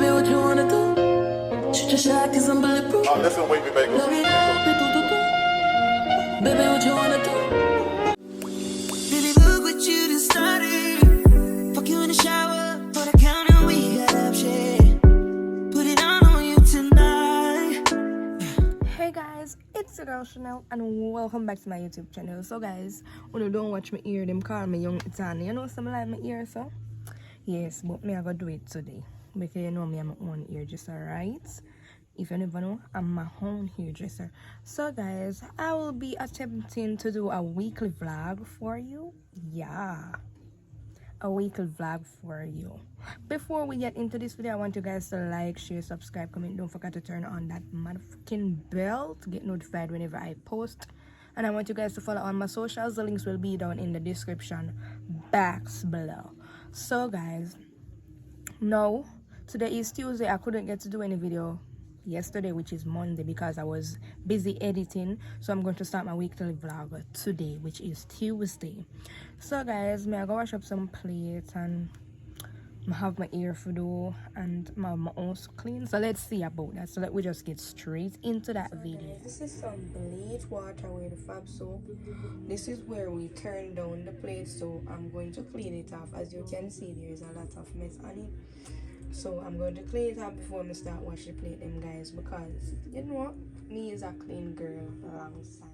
Baby, what you wanna do? Shoot your shot cause I'm bulletproof. Oh, listen, wait me back. Baby, what you wanna do? Baby, look what you done started. Fuck you in the shower, for the counter we got up shit. Put it on you tonight. Hey guys, it's your girl Chanel and welcome back to my YouTube channel. So guys, when you don't watch my ear, them call me Young Itani. You know something like my ear, so? Yes, but me I gotta do it today. Because you know me, I'm my own hairdresser, right? If you never know, I'm my own hairdresser. So guys, I will be attempting to do a weekly vlog for you. Yeah, a weekly vlog for you. Before we get into this video, I want you guys to like, share, subscribe, comment. Don't forget to turn on that motherfucking bell to get notified whenever I post. And I want you guys to follow on my socials. The links will be down in the description box below. So guys, now today is Tuesday. I couldn't get to do any video yesterday, which is Monday, because I was busy editing. So I'm going to start my weekly vlog today, which is Tuesday. So guys, me I go wash up some plates and I have my ear for do and my house clean. So let's see about that. So let we just get straight into that video. This is some bleach water with the fab soap. This is where we turn down the plate, so I'm going to clean it off. As you can see, there is a lot of mess on it, so I'm going to clean it up before I start washing the plate them guys, because you know what, me is a clean girl alongside.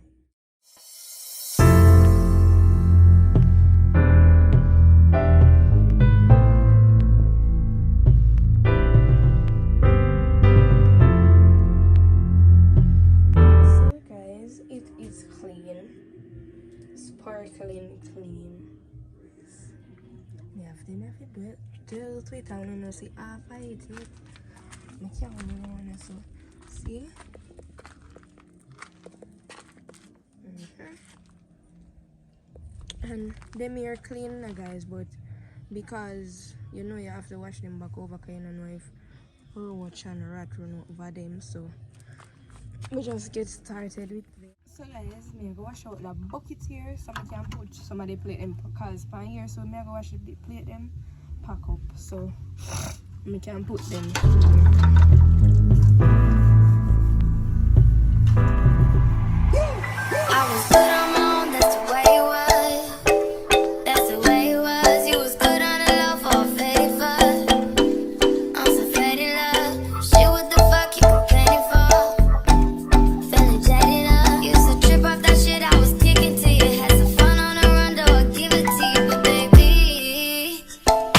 So guys, it is clean, sparkling clean. Me have to do it. Do it, I don't know, see half I eat it. I can't wanna so see. And them here clean now guys, but because you know you have to wash them back over, because you don't know if roach and rat run over them, so we just get started with it. So guys, me go wash out the bucket here so I can put some of the plate them, because pan here, so me go wash the plate them pack up so we can put them I was good on my own, that's the way it was. That's the way it was. You was good on the low for a favor. I'm so faded love. Shit, what the fuck you complaining for? Feeling jaded up. Used to trip off that shit I was kicking to you. Had some fun on the run, though I give it to you. But baby,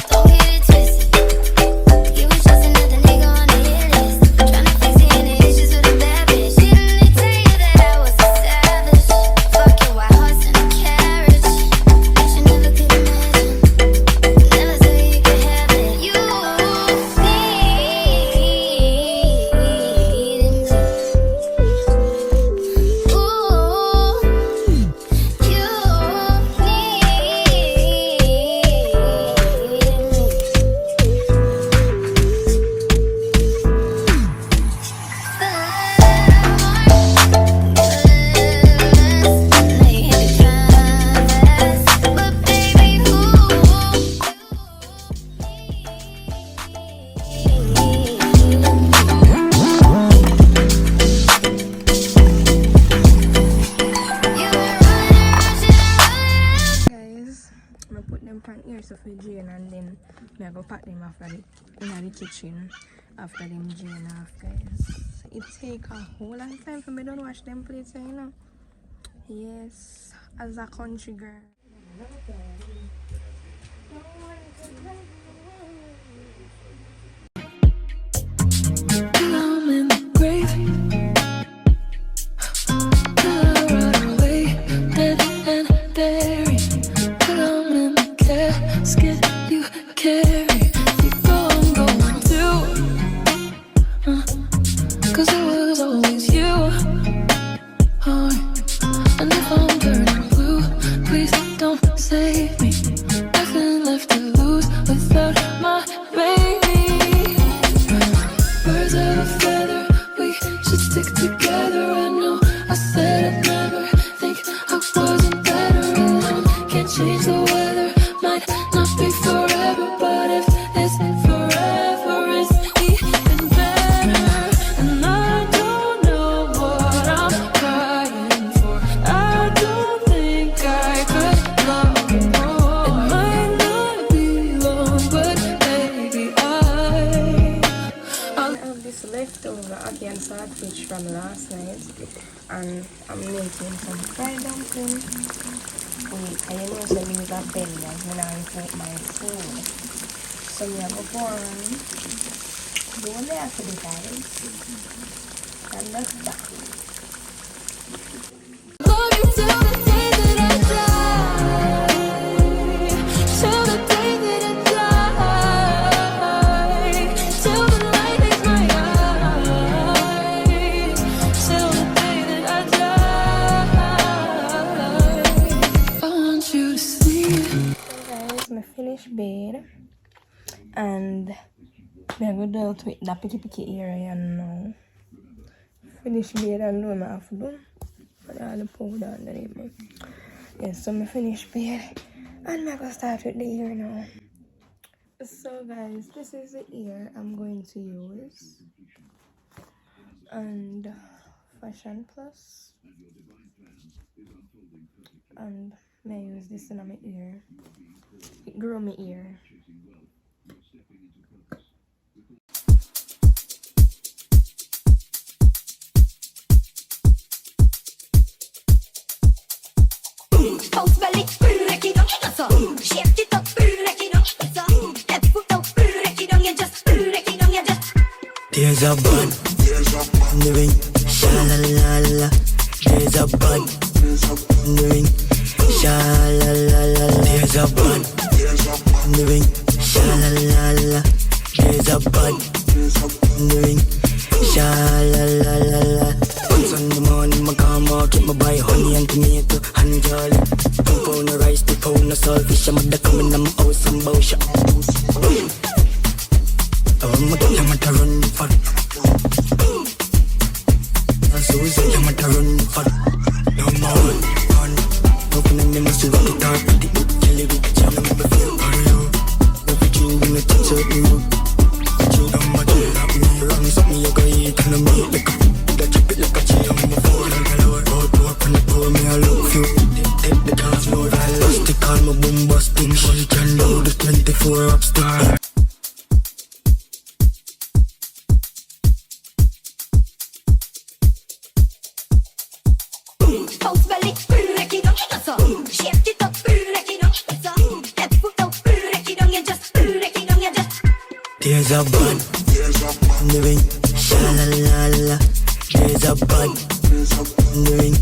don't get it twisted. You was just another nigga on the hit list. Tryna fix any issues with a bad bitch. Didn't they tell you that I was a savage? Fuck your white horse and a carriage. Bitch, you never could imagine. Never said you could have it. You needed me. guys. I'm gonna put them pan here so for drain, and then I go pack them after in the kitchen after them drain off guys. It take a whole long time for me to wash them plates, you know. Yes, as a country girl. I'm in the grave. I run away, dead and buried. But I'm in the casket you carry. You go, I'm going to. Cause it was always you. Oh, and if I'm turning blue, please don't save me. Nothing left to lose without my baby. Birds of a feather, we should stick together. I know I said I'd never think I wasn't better alone. Can't change the weather, might not be forever, but if it's forever, it's the swordfish from last night, and I'm making some fried dumplings. Wait, I know some use a blender when I put my food. So we have a one. Don't there for the guys. And that's that. Love you till the day that I die. Till the day that I die. Till the light is my eyes. Till the day that I die. I want you to see. Guys, my finished bed. And I'm going to do it with that picky area now. Finish bed and do my have to do. And all the powder underneath me. Yes, so my finished bed. And I'm going to start with the ear now. So guys, this is the ear I'm going to use. And Fashion Plus. And I use this in my ear. It grew my ear. Bounce belly, break it down, that's all. Shake it up, break it down, that's all. Left foot up, break it down, you just break it down, you just. There's a bun in the ring, sha la la la. There's a bun in the ring, sha la la la. There's a bun in the ring, sha la la la. There's a bun in the ring, sha la la la la. Once on the morning, my car market, my buy honey and tomato and garlic. 2 pound of rice, 2 pound of saltfish. I'm at the coming, I'm out some bullshit. I'm a run for Susan, I'm a run for no more. Open and never see what the dark with the jelly with jam. I'm a feel for you. Every you in the touch of you. You don't want to have me wrong. Something you go eat and I'm eat like a chip it like a chip. I'm a fool and a lower. Out open the door, me I look few. Take the dance floor, I lost the call, my boom busting. She can do the 24 upstairs. Bounce belly, break it down, that's all. Shake it up, break it down, that's all. Left foot up, break it down, you just break it down, you just. There's a bun in the ring, sha la la la. There's a bun in the ring,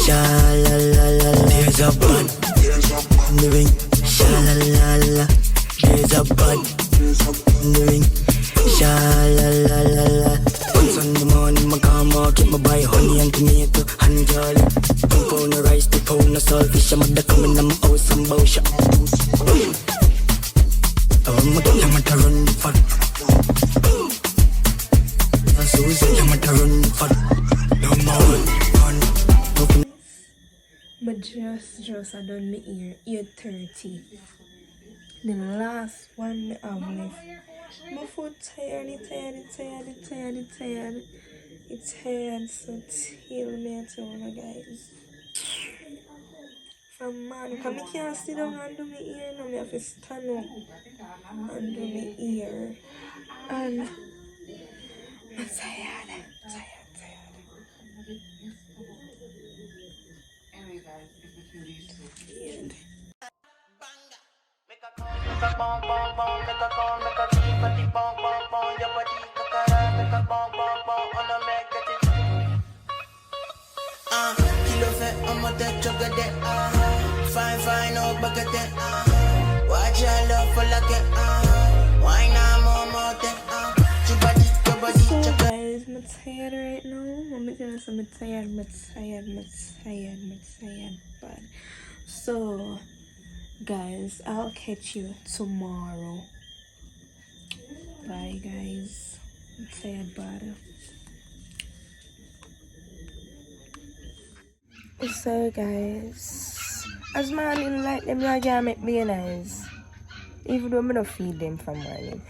sha la la la. There's a bun in the ring, sha la la la. There's a bun in the ring, sha la la la la. Once on the morning, my car market, my buy honey and tomato and garlic. 2 pound of rice, 2 pound of saltfish. I'm at the coming, I'm out some bullshit. I'm a run for Susan, I'm a run for no more. But just I done my ear 8:30. The last one I have left. My foot tired, it's tired, so till me at home, guys. From man, because I can't sit down and do my ear now, I have to stand up and do my ear. And I'm tired. Kilo fait on m'a tête chocolat. Fine, oh baguette. Watch your love for like it. Why not more than your body. So guys, I'm tired right now. I'm telling you, I'm tired, bad. So guys, I'll catch you tomorrow. Bye guys. I'm tired, bad. So guys, as man in like them like I make me nice. Even though I'm not feed them from morning.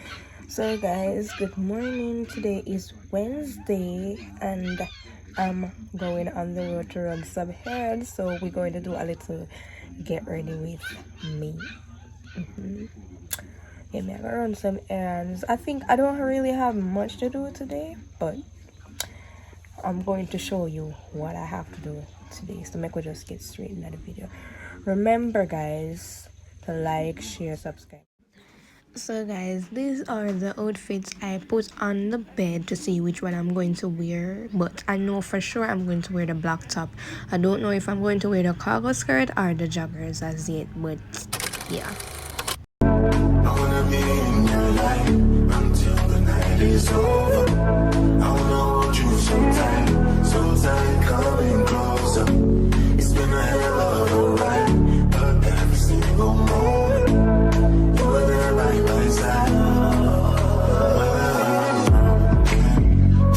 So guys, good morning. Today is Wednesday and I'm going on the road to run some errands. So we're going to do a little get ready with me. Yeah, I'm gonna run some errands. I think I don't really have much to do today, but I'm going to show you what I have to do today. So make we just get straight into the video. Remember guys to like, share, subscribe. So guys, these are the outfits I put on the bed to see which one I'm going to wear, but I know for sure I'm going to wear the black top. I don't know if I'm going to wear the cargo skirt or the joggers as yet, but yeah. I wanna be in your life until the night is over. I wanna hold you so tight, coming closer. It's been a hell of a ride, but every single moment you were there by my side.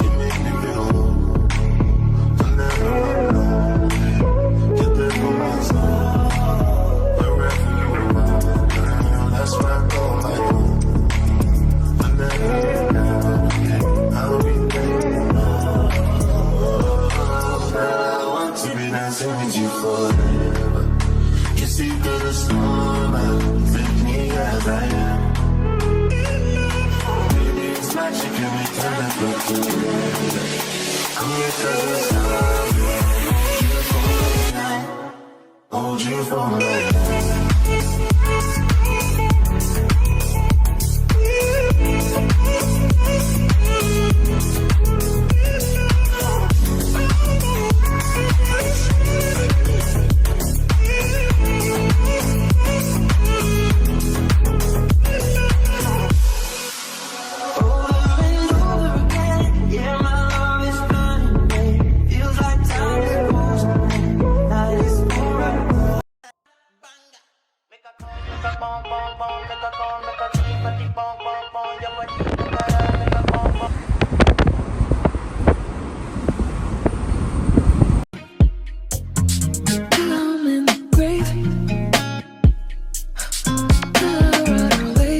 You make me feel low. I never know. Get there for my soul. Wherever you are, girl, that's where I call my home. I never know. I'll be there. I want to be dancing with you forever. You see through the storm, and take me as I am. Baby, it's magic every time I look together. I'm here to the sun, hold you for life. Till I'm in the grave. Till I rot away,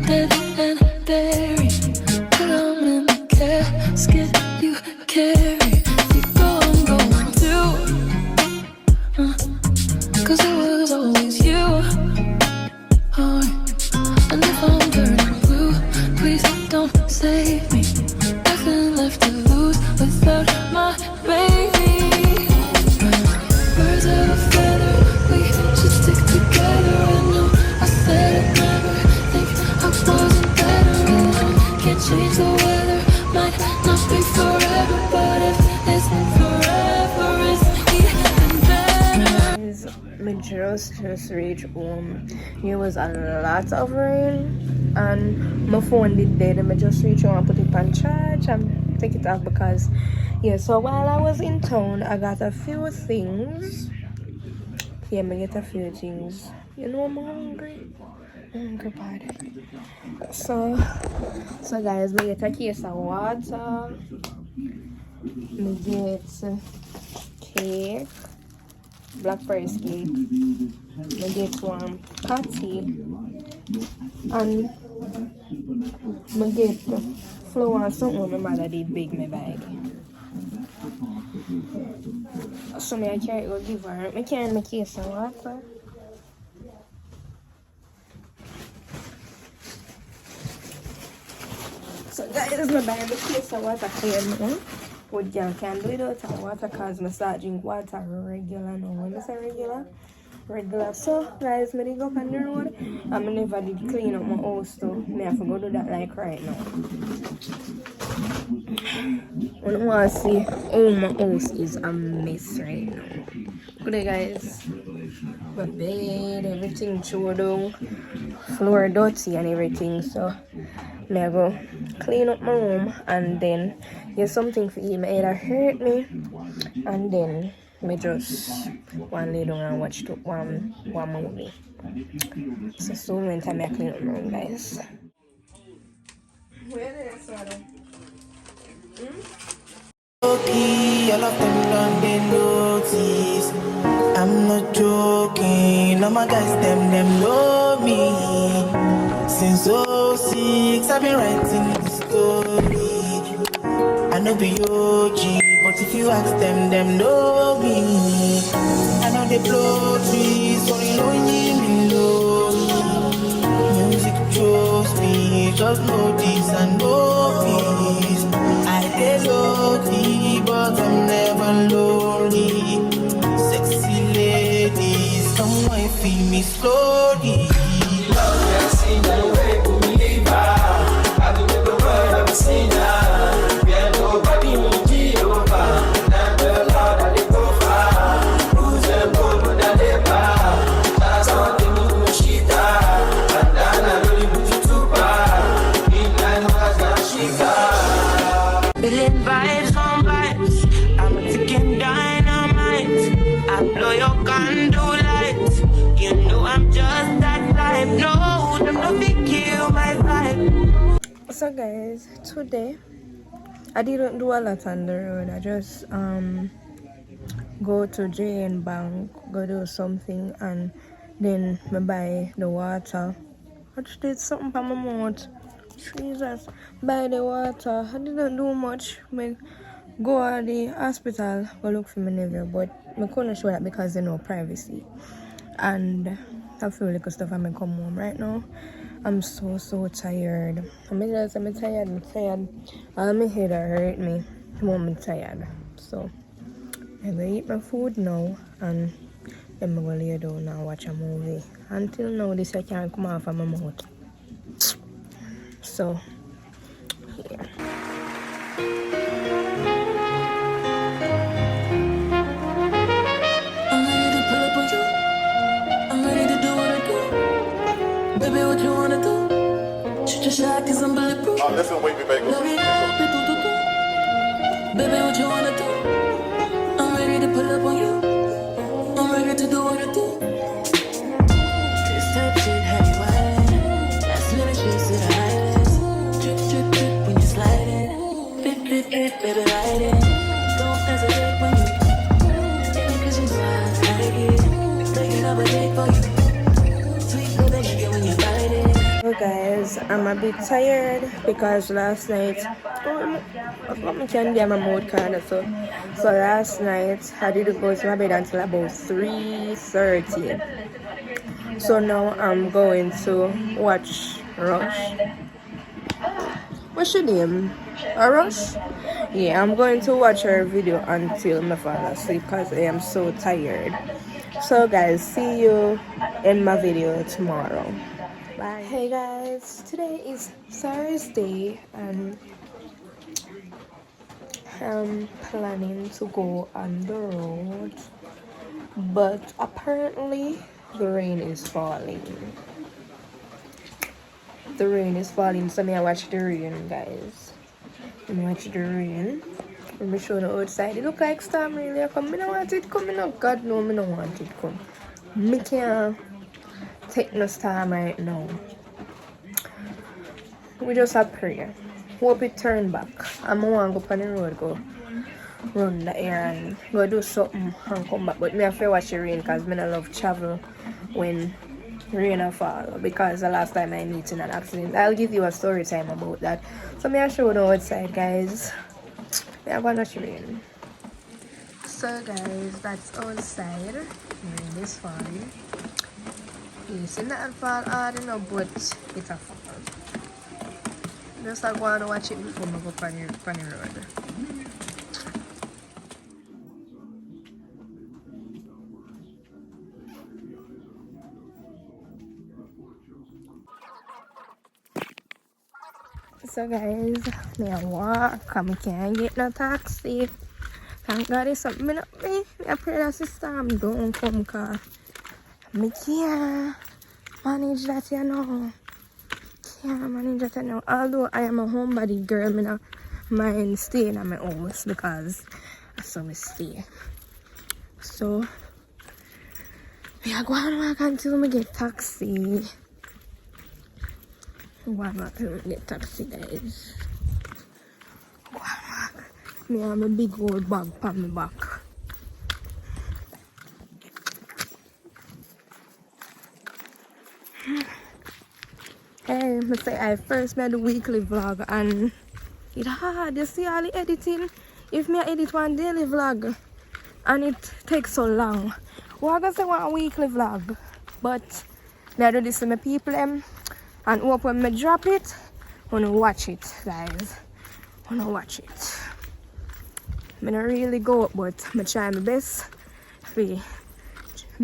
dead and buried. Till I'm in the casket you carry. You go, I'm going to. 'Cause it was always you. Oh, and if I'm turning blue, please don't save me. Nothing left to lose without my baby. Birds of a feather, we should stick together. I know I said it never, think I wasn't better. And I can't change the weather, might not be forever, but if it's forever, it's even better. Guys, me just reached home. Here was a lot of rain and my phone did dead, and I just reached home and put it on charge and take it off because yeah. So while I was in town, I got a few things. Yeah, I get a few things. You know I'm hungry. I'm hungry bad. So guys, me get a case of water. Me get cake, black forest cake. Me get one patty, and me get flour and something my mother did bake me bag. So me I carry it go give her. Me carry my case of water. So guys, me buy the case of water here now. But girl can't do it without water because I start drink water regular now. When I say regular. So guys, me go up on the road. I never did clean up my house too. Me have to go do that like right now. I don't want to see how my house is a mess right now. Good guys. My bed, everything thrown down. Floor dirty and everything. So I go clean up my room and then get something for eat. My head hurt me, and then me just one lay down and watch one movie. So soon when time I clean up my room, guys. Where is it? Okay, all of them done they notice. I'm not joking, all my guys them know me. Since '06 I've been writing this story. I know be OG, but if you ask them know me. I know they blow trees, only know me know. Music chose me, just know this and know this. I did low key, but slowly. Billion vibes on vibes. I'm a ticking dynamite. I blow your candle lights. You know I'm just that type. No, them no big kill my vibe. So guys, today I didn't do a lot on the road. I just go to Shein bank, go do something, and then I buy the water. I just did something for my mouth. Jesus, buy the water. I didn't do much. I go to the hospital, go look for my nephew, but I couldn't show that because they know privacy. And I feel like stuff I'm come home right now. I'm so tired. I'm tired. All my head hurt me. I'm tired. So I'm gonna eat my food now and then I'm gonna lay down and watch a movie. Until now this I can't come off of my mouth. So yeah. I'm ready to pull up on you. I'm ready to do what I do. Baby, what you wanna do? Shoot your shot cause I'm bulletproof. Oh, listen, wait, baby. Love it up, baby, what you wanna do? I'm ready to pull up on you. I'm ready to do what I do. This type shit have you wildin'. Last minute shit to the highlights. Drip, drip, drip when you slide it. Drip, drip, drip, baby, ride it. Don't hesitate when you cause you know I like it. Taking up a day for you. Sweet baby, make it when you bite it. So guys, I'm a bit tired because last night I got my candy and my mouth kinda so last night I didn't go to my bed until about 3:30. So now I'm going to watch Rush. What's your name? Rush? Yeah, I'm going to watch her video until I fall asleep because I am so tired. So guys, see you in my video tomorrow. Bye. Hey guys, today is Thursday and I'm planning to go on the road, but apparently the rain is falling. The rain is falling, so I watch the rain, guys. I watch the rain. Let me show the outside. It look like storm really come. I don't want it coming up. God no, I don't want it come. Me can't take no storm right now. We just have prayer. Hope it turn back. I'm gonna go on the road, go run the errand, go do something and come back. But me have to watch the rain because I don't love travel when rain fall because the last time I meet in an accident. I'll give you a story time about that. So me I show you outside, guys. Me I'm gonna show you. So guys, that's outside. Rain is falling. It's not fall hard enough, but it's a fall. Just I go and watch it before I go on the road. So guys, me I walk, I can't get no taxi. Thank God it's something up me. I pray that system don't come cause me can't manage that, you know. Can't manage that, you know. Although I am a homebody girl, me not mind staying at my house because that's how I stay. So me I go and walk until I get taxi. Go and walk until I get taxi, guys. Go and walk. Me have a big old bag on my back. Hey, I say I first made a weekly vlog and it's hard. You see all the editing. If me edit one daily vlog and it takes so long, well, I gonna say one weekly vlog. But I do this to my people and hope when I drop it, I wanna watch it, guys. I wanna watch it. I don't really go up, but I try my best to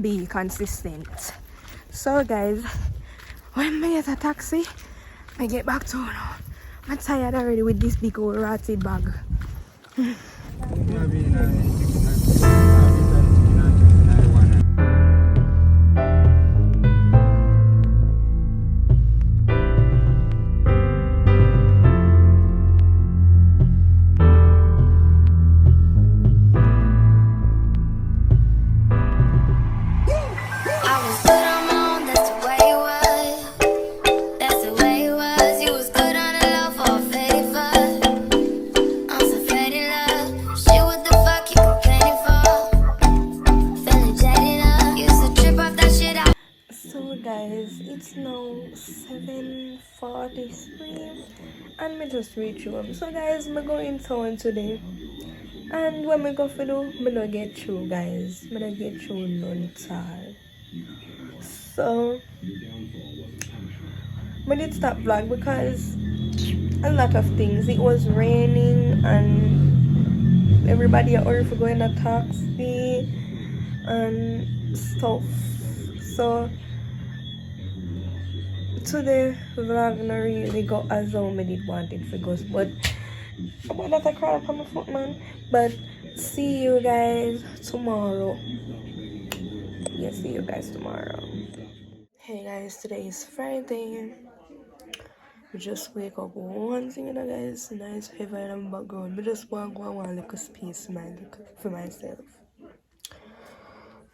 be consistent. So guys, when I get a taxi, I get back to home. I'm tired already with this big old ratty bag. I was good on my own, that's the way it was. That's the way it was. You was good on the low for a favor. On some faded love. Shit, what the fuck you complaining for? Feeling jaded up. Used to trip off that shit out. So guys, it's now 7:43 and me just reach home. So guys, me go in town today. And when me go for do, me don't get through guys. Me don't get through none at all. So we did stop vlog because a lot of things. It was raining and everybody at work for going to taxi and stuff. So today vlog not really go as how me did want it to go. But about that I cramp on my foot man. But see you guys tomorrow. Yeah, see you guys tomorrow. Hey guys, today is Friday. We just wake up one thing, you know guys, nice heavy in the background. We just want to go and one little space for myself.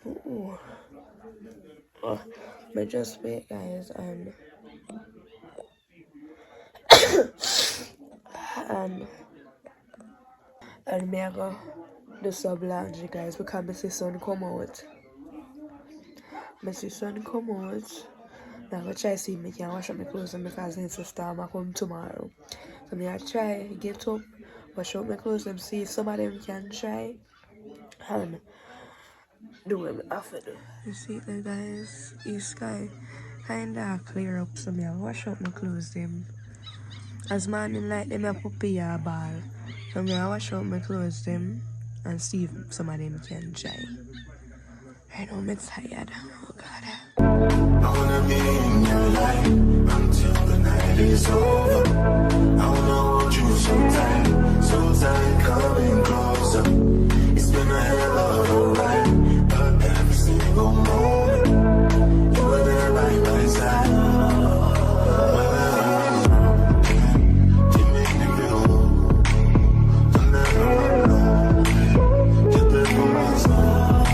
Ooh. Oh, but just wait guys and and me I go do some laundry guys because my sun come out. My sun come out. Now I'm gonna try to see if I can wash up my clothes because my sister will come tomorrow. So I'm gonna try get up, wash up my clothes and see if some of them can try and do what I have to do. You see the guys, the sky kinda clear up, so I wash up my clothes them. As morning light them I puppy a ball. So I wash up my clothes them and see if some of them can try. I know I'm tired. Oh god. I wanna be in your life until the night is over. I wanna hold you so tight, coming closer. It's been a hell of a ride, but every single moment you were there by my side. You make me feel I'll never run. You're there for my soul.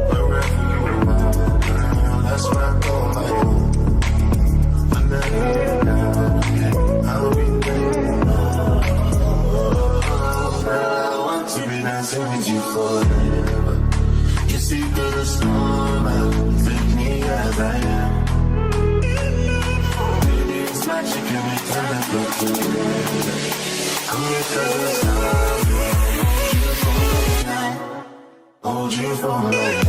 Wherever you are, that's where I go my own. I'll never get down. I'll be there. I want to be dancing with you forever. You see through the storm, take me as I am. Baby, it's magic every time I look together. Come here to the sun, hold you for life.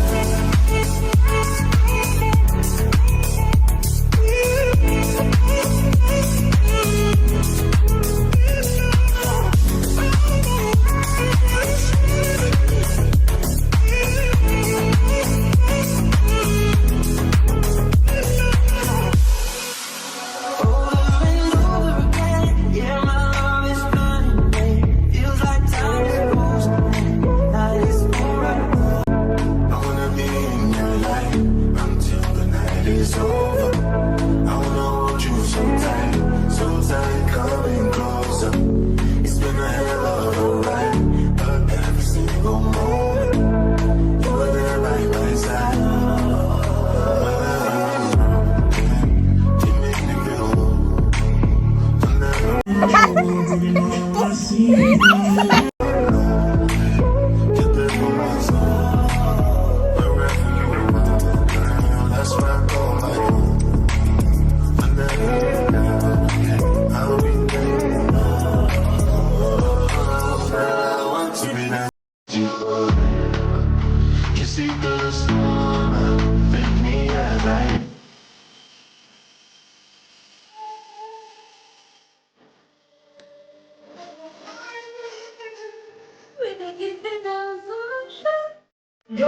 Yo,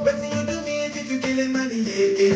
what you do me if you killing money? Yeah, yeah.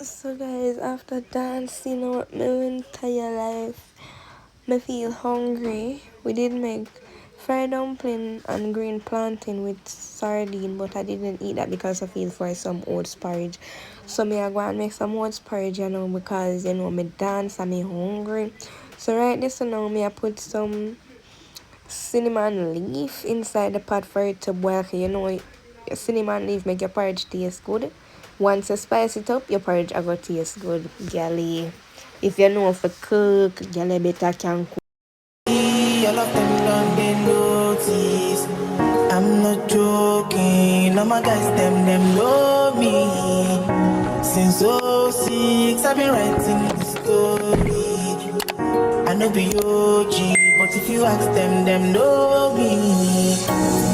So guys, after dancing out my entire life, I feel hungry. We did make fried dumpling and green plantain with sardine, but I didn't eat that because I feel for some oats porridge. So me I go and make some oats porridge, because me dance and me hungry. So right this now me I put some cinnamon leaf inside the pot for it to boil. Cinnamon leaf make your porridge taste good. Once you spice it up, your porridge are going to taste good, galley. If you know for cook, galley better can cook. All of them done they notice. I'm not joking. All my guys, them know me. Since '06, I've been writing the story. I know be OG, but if you ask them know me.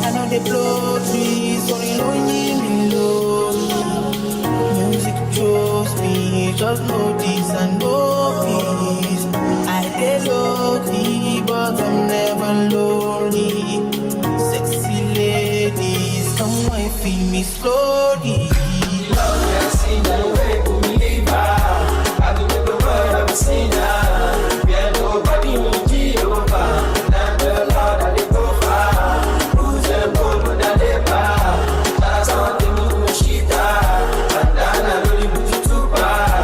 I know they blow trees, so you know me low. Music chose me, just know this and know peace. I dey lonely, but I'm never lonely. Sexy ladies, come and feel me slowly. Love has seen the way to believe I do with the word I've seen yeah, nobody will be over. Now the Lord I live over. Who's the bold with the labor? That's all the new shit. And then I really put you to bar.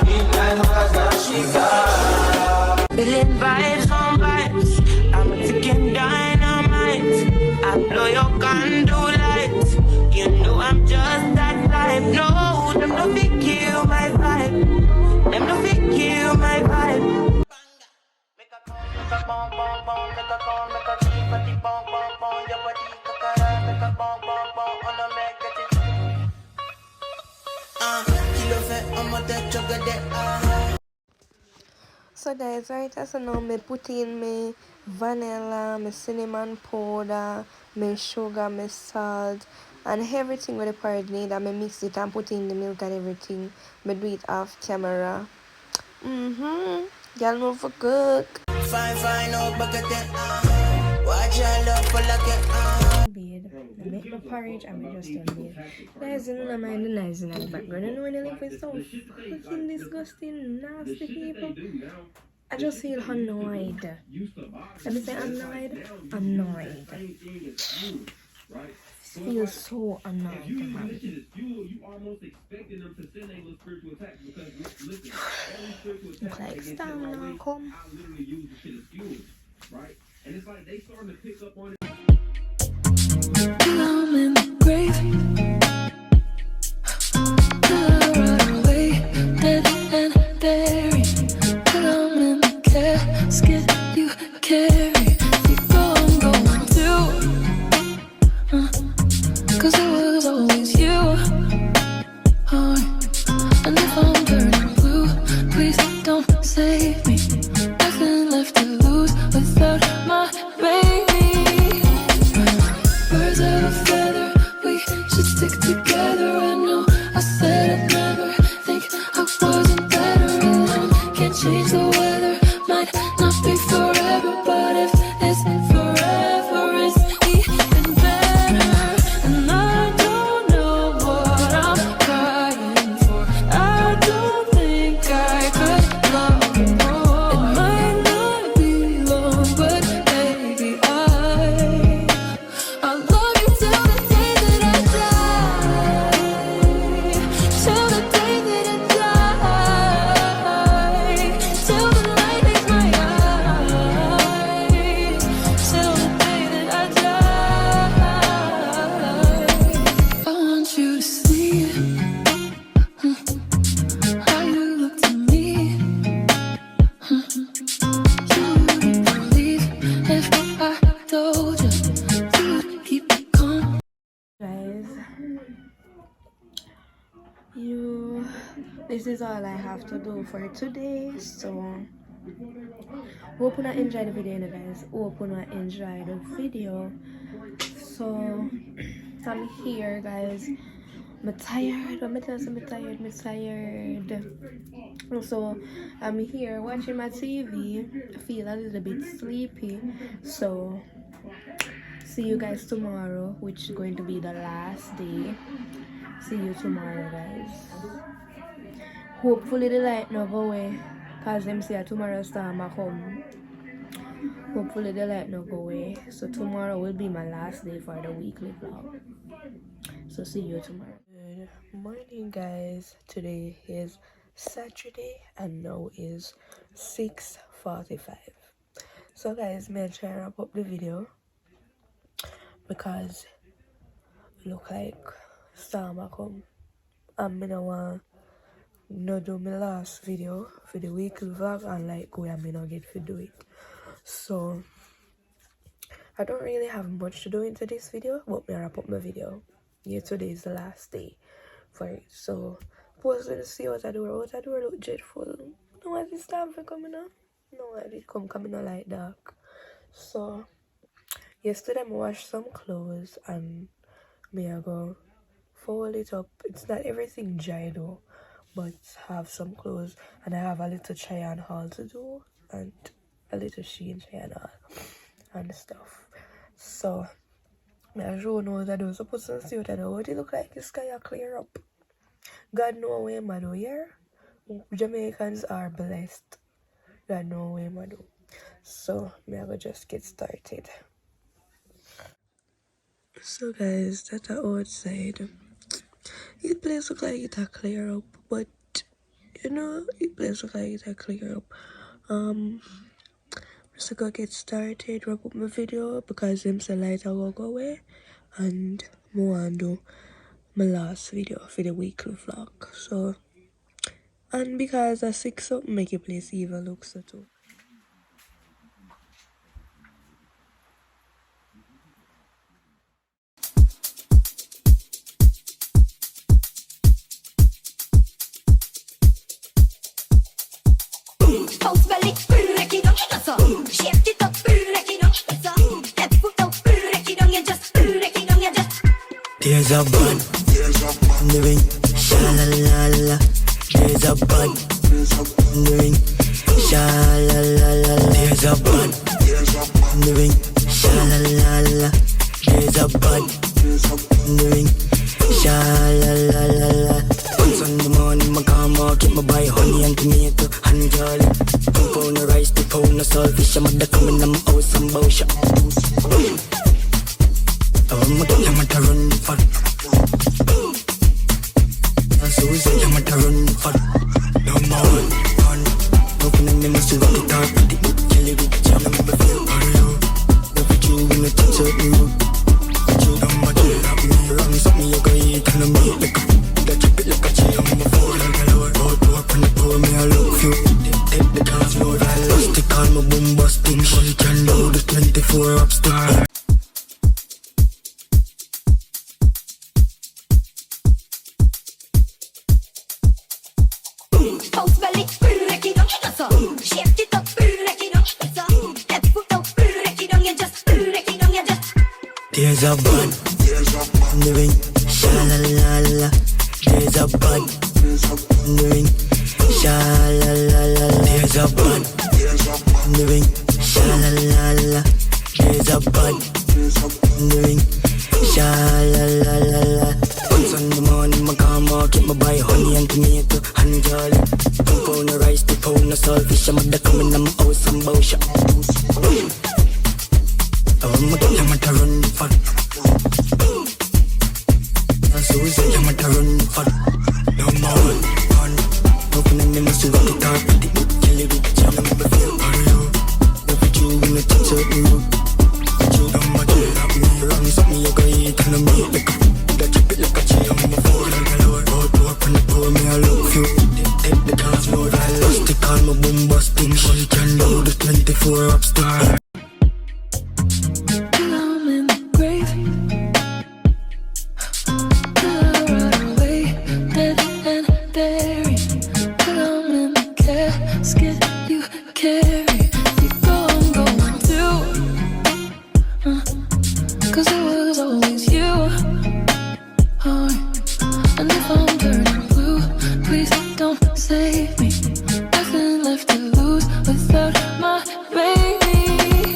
In line was that she got. Feeling vibes on vibes. I'm a ticking dynamite. I blow your candle light. You know I'm just that type. No, them no fit kill my vibe. Them no fit kill my vibe. Make a call, make a bong, bong, bong. Make a call, make a cheap, but the bong, bong, bong. Your body, kakara. Make a bong, bong, bong. On a make it. Kilo fat, I'm a dead chocolate. So guys, right as now me put in my vanilla, my cinnamon powder, my sugar, my salt, and everything with the porridge need. And I mix it and put in the milk and everything. Me do it off camera. Y'all know for cook. Fine, no bucket. Watch your love for like it. Bed. I make my porridge and I just done bed. Guys, you know, mind the noise in the background. You know when you live with so fucking disgusting, nasty people. I just feel annoyed. Let me say annoyed. Annoyed. Feel so annoyed, man. Look like stamina come. I'm in the grave. Till I rot away, dead and buried. But I'm in the casket you carry. You go, I'm going too. 'Cause it was always you. Oh, and if I'm burning blue, please don't save me. Nothing left to lose without my baby. Birds of a feather. you. This is all I have to do for today. So hope you enjoy the video, guys. Hope you enjoy the video. So I'm here, guys. I'm tired. I'm tired. So I'm here watching my TV. I feel a little bit sleepy. So see you guys tomorrow, which is going to be the last day. See you tomorrow, guys. Hopefully the light no go away, cause them say tomorrow storm a come. Hopefully the light no go away. So tomorrow will be my last day for the weekly vlog. So see you tomorrow. Good morning, guys. Today is Saturday and now is 6:45. So guys, may I try to wrap up the video because it look like storm a come. And I don't want to do my last video for the weekly vlog and like go and not get to do it. So I don't really have much to do into this video, but me wrap up my video. Yeah, today is the last day for it. So post to see what I do. What I do look dreadful. No, I did start for coming up. No, I did coming out like dark. So yesterday I washed some clothes and me I go fold it up. It's not everything dry though, but have some clothes and I have a little Shein haul to do and a little Shein haul and stuff. So I sure know that I was supposed to see what I do. What it look like the sky clear up. God know where I do, yeah? Jamaicans are blessed. God know where I do. So I will just get started. So guys, that's outside. This place look like it a clear up, but you know, this place look like it a clear up. Just gonna get started, wrap up my video because them say light will go away and I want to do my last video for the weekly vlog. So and because I 6 up make the place even look so too. Bounce belly, break it down, that's all. Shift it up, break it down, that's all. Left foot up, break it down, you just break it down, you just. There's a bun in the ring, sha la la la. There's a bun in the ring, sha la la la. There's a bun in the ring, sha la la la. There's a bun in the ring, sha la la la la. Once on the morning, I come out, get my buy honey and tomato and jolly. 2 pound of rice, 2 pound of saltfish. I'm at the coming, I'm out some bullshit. I'm a run for Susie, I'm a run for no more one. Opening the must rock it out. Kill it with jam, I'm a feel for you. Never you in the touch of you. You don't want to have me wrong. Something you go eat and I'm eat like a chip it like a chill. I'm a fool like a lower. Go up and pour me a look few. Take the cars, load I lost the car, my boom busting. She can load the 24 upstar. Bounce belly, break it down, that's all. Shift it up, break it down, that's all. Left foot up, break it down, you just break it down, you just. There's a bun in the ring, sha la la la. There's a bun in the ring, sha la la la. There's a bun in the ring, sha la la la. There's a bun in the ring, sha la la la la. Once on the morning, I come out, get my buy honey and tomato and jolly. 2 pound of rice, 2 pound of saltfish. I'm at the coming, I'm out some bullshit. I'm a run for Susie, I'm a run for no more one. Opening the must rock it out. Kill it with jam, I'm a feel for you. Never you in the touch of you. You don't want to have me wrong. Something you go eat and I'm eat like a chip it like a chill. I'm a fool like a lower. Go up and pour me a look few. Take the cars, load I lost the car, my boom busting. She can load the 24 upstar. I'm in the grave. I'll run away, dead and 'cause it was always you. Oh, and if I'm turning blue, please don't save me. Nothing left to lose without my baby.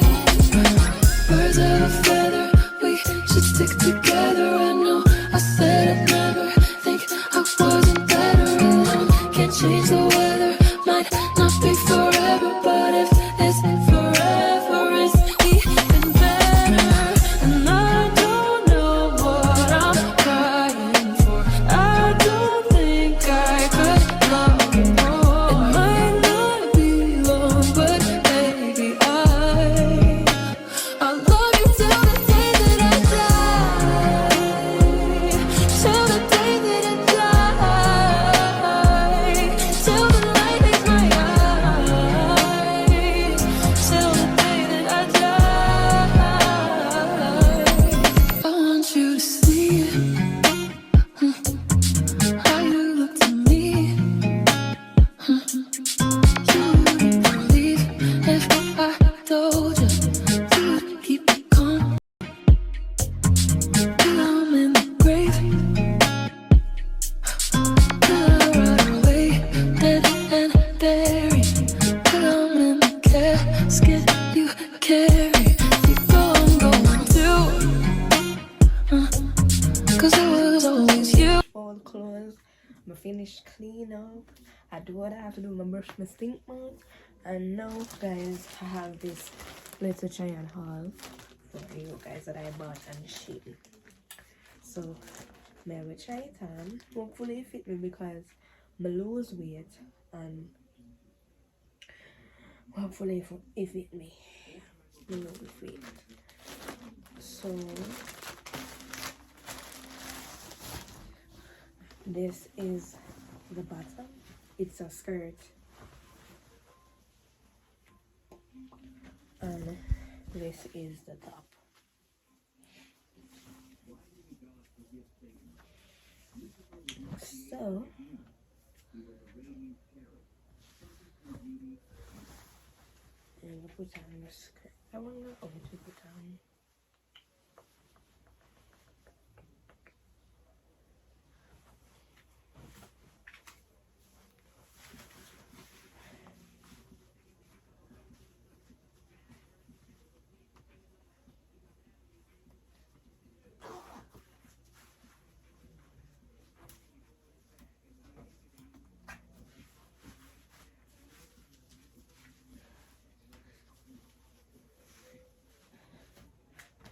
Birds of a feather, we should stick together. I know I said I'd never think I wasn't better alone. Can't change the weather, might not be forever, but if it's forever, it's even better. And I don't know what I'm crying for. I don't think I could love you more. It might not be long, but baby, I'll love you till the day that I die. Till the day that I die. Till the light makes my eyes. Till the day that I die. I want you to see how you look to me. You wouldn't believe if I told you you'd keep me calm till I'm in the grave. Till I rot away, dead and buried. Till I'm in the casket you carry. You go, I'm going too. 'Cause it was always you. All clothes, I finish clean up. I do what I have to do. I brush my stink mouth. And now, guys, I have this little Shein haul for you guys that I bought on Shein. So, may I try it on. Hopefully, it fit me because I lose weight and hopefully it fit me. I lose weight. So, this is the bottom. It's a skirt. And this is the top. So I'm gonna put on the skirt. I wonder how to put on.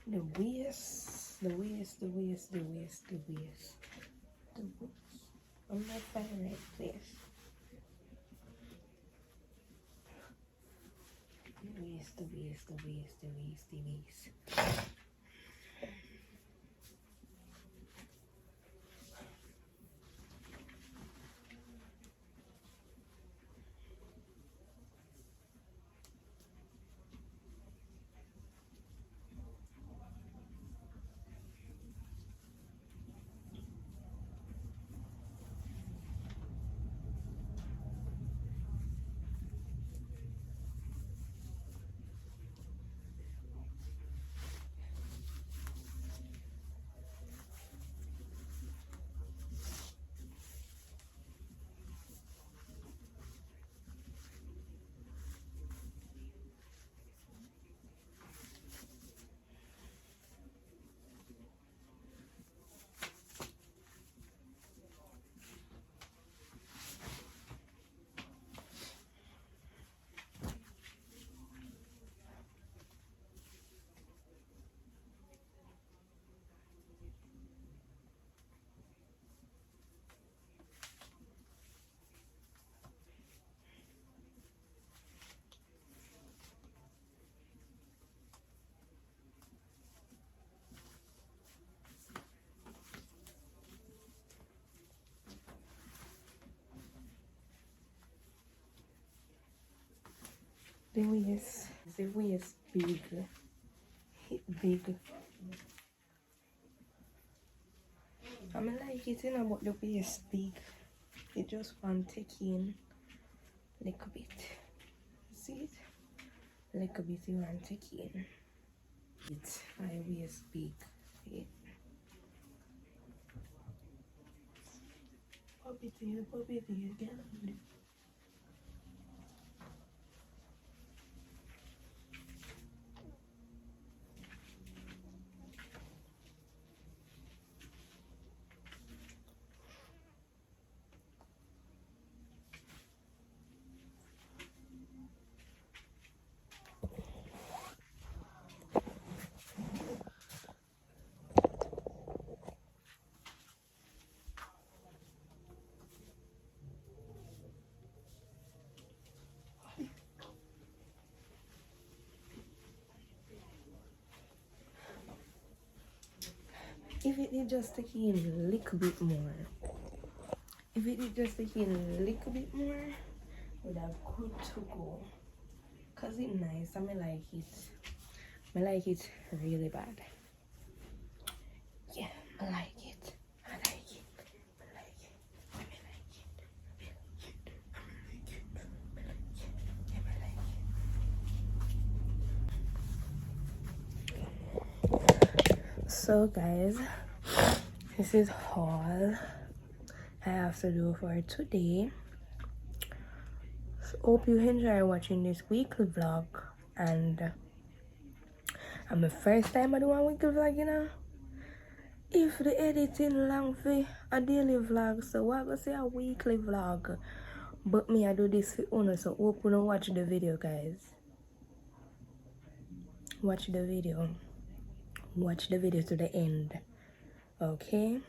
The waist. I'm not finding right place. The waist. The waist big. Big. I mean like it, you know, but the waist big. It just want to take in little bit. See it? Little bit you want to take in. It's I will speak. Yeah. Puppy tail, get on it. If it did just take in a little bit more, if it did just take in a little bit more, would have good to go. Cause it's nice, I may like it. I like it really bad. Yeah, I like it. I like it. I like it. I like it. I like it. I like it. So guys, this is all I have to do for today. So hope you enjoy watching this weekly vlog, and I'm the first time I do a weekly vlog, you know. If the editing long for a daily vlog, so what gonna say a weekly vlog? But me I do this for honor, so hope you don't watch the video, guys. Watch the video. Watch the video to the end. Okay?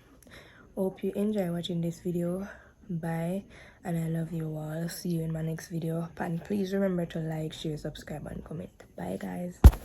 Hope you enjoy watching this video. Bye, and I love you all. See you in my next video, and please remember to like, share, subscribe, and comment. Bye guys.